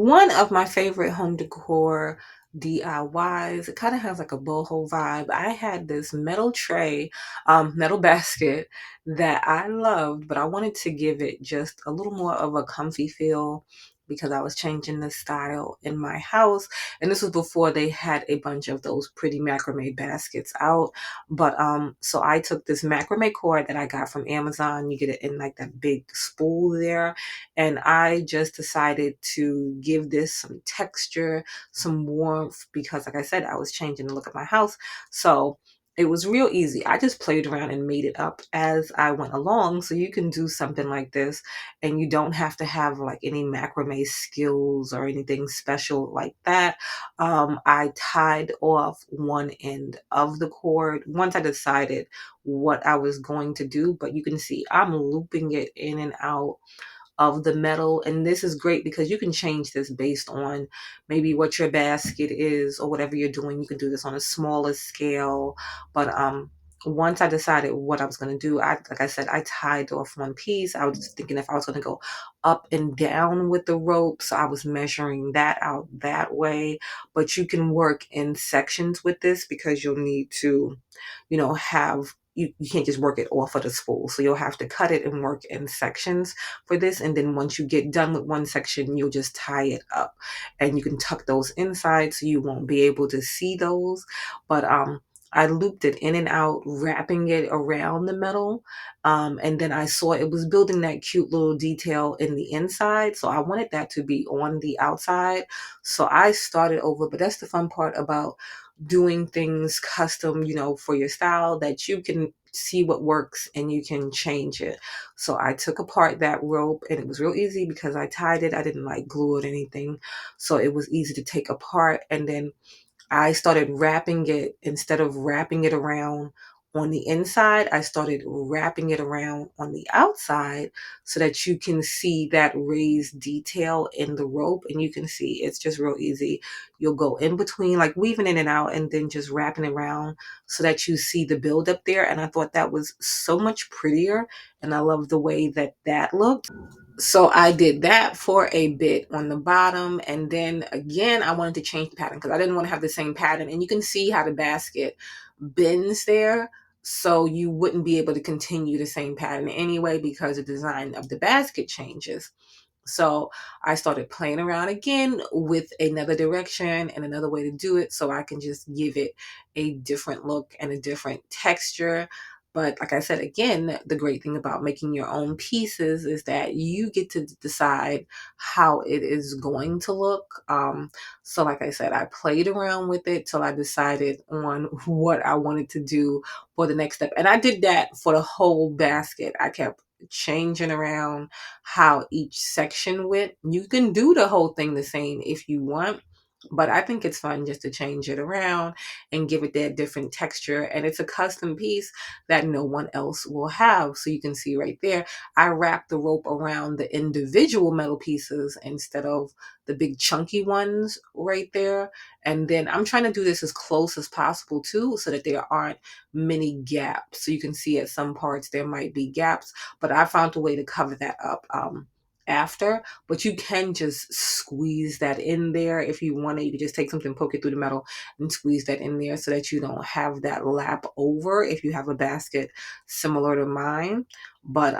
One of my favorite home decor DIYs, it kind of has like a boho vibe. I had this metal tray, metal basket that I loved, but I wanted to give it just a little more of a comfy feel because I was changing the style in my house. And this was before they had a bunch of those pretty macrame baskets out. But so I took this macrame cord that I got from Amazon. You get it in like that big spool there, and I just decided to give this some texture, some warmth, because like I said, I was changing the look of my house. So it was real easy. I just played around and made it up as I went along. So you can do something like this and you don't have to have like any macrame skills or anything special like that. I tied off one end of the cord once I decided what I was going to do, but you can see I'm looping it in and out of the metal. And this is great because you can change this based on maybe what your basket is or whatever you're doing. You can do this on a smaller scale. But once I decided what I was going to do, like I said, I tied off one piece. I was just thinking if I was going to go up and down with the rope. So I was measuring that out that way. But you can work in sections with this because you'll need to, have you can't just work it off of the spool. So you'll have to cut it and work in sections for this. And then once you get done with one section, you'll just tie it up and you can tuck those inside so you won't be able to see those. But I looped it in and out, wrapping it around the metal. And then I saw it was building that cute little detail in the inside. So I wanted that to be on the outside. So I started over. But that's the fun part about doing things custom, for your style, that you can see what works and you can change it. So I took apart that rope and it was real easy because I tied it. I didn't like glue it or anything. So it was easy to take apart. And then I started wrapping it, instead of wrapping it around on the inside, I started wrapping it around on the outside so that you can see that raised detail in the rope. And you can see it's just real easy. You'll go in between, like weaving in and out, and then just wrapping it around so that you see the build up there. And I thought that was so much prettier. And I love the way that that looked. So I did that for a bit on the bottom, and then again I wanted to change the pattern because I didn't want to have the same pattern. And you can see how the basket bends there, so you wouldn't be able to continue the same pattern anyway because the design of the basket changes. So I started playing around again with another direction and another way to do it so I can just give it a different look and a different texture. But like I said, again, the great thing about making your own pieces is that you get to decide how it is going to look. So like I said, I played around with it till I decided on what I wanted to do for the next step. And I did that for the whole basket. I kept changing around how each section went. You can do the whole thing the same if you want, but I think it's fun just to change it around and give it that different texture. And it's a custom piece that no one else will have. So you can see right there, I wrapped the rope around the individual metal pieces instead of the big chunky ones right there. And then I'm trying to do this as close as possible too, so that there aren't many gaps. So you can see at some parts there might be gaps, but I found a way to cover that up after. But you can just squeeze that in there if you want to. You can just take something, poke it through the metal, and squeeze that in there so that you don't have that lap over if you have a basket similar to mine. But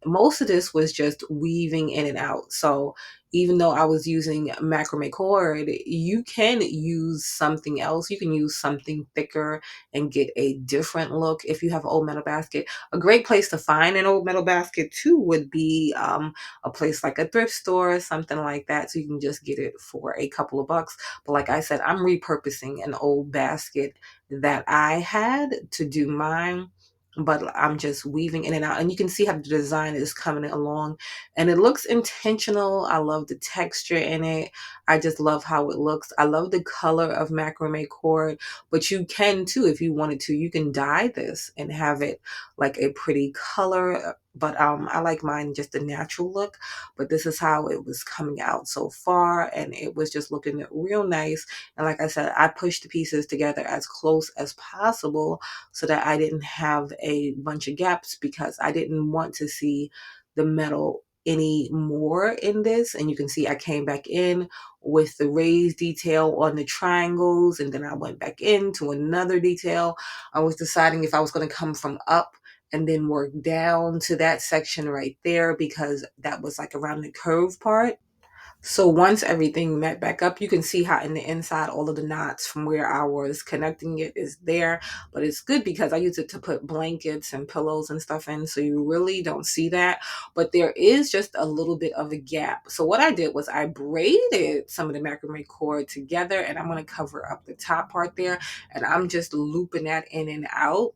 most of this was just weaving in and out. So even though I was using macrame cord, you can use something else. You can use something thicker and get a different look if you have an old metal basket. A great place to find an old metal basket too would be a place like a thrift store or something like that. So you can just get it for a couple of bucks. But like I said, I'm repurposing an old basket that I had to do mine. But I'm just weaving in and out. And you can see how the design is coming along. And it looks intentional. I love the texture in it. I just love how it looks. I love the color of macrame cord. But you can too, if you wanted to, you can dye this and have it like a pretty color. But I like mine just the natural look. But this is how it was coming out so far, and it was just looking real nice. And like I said, I pushed the pieces together as close as possible so that I didn't have a bunch of gaps because I didn't want to see the metal any more in this. And you can see I came back in with the raised detail on the triangles, and then I went back into another detail. I was deciding if I was going to come from up and then work down to that section right there, because that was like around the curve part. So once everything met back up, you can see how in the inside, all of the knots from where I was connecting it is there. But it's good because I use it to put blankets and pillows and stuff in, so you really don't see that. But there is just a little bit of a gap. So what I did was I braided some of the macrame cord together, and I'm going to cover up the top part there. And I'm just looping that in and out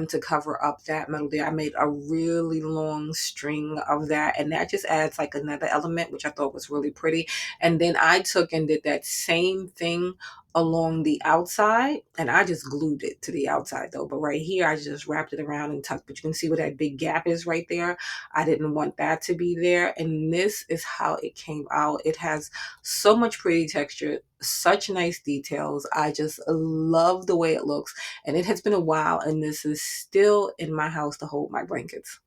to cover up that metal there. I made a really long string of that, and that just adds like another element, which I thought was really pretty. And then I took and did that same thing along the outside, and I just glued it to the outside though. But right here, I just wrapped it around and tucked. But you can see where that big gap is right there. I didn't want that to be there. And this is how it came out. It has so much pretty texture, such nice details. I just love the way it looks. And it has been a while, and this is still in my house to hold my blankets.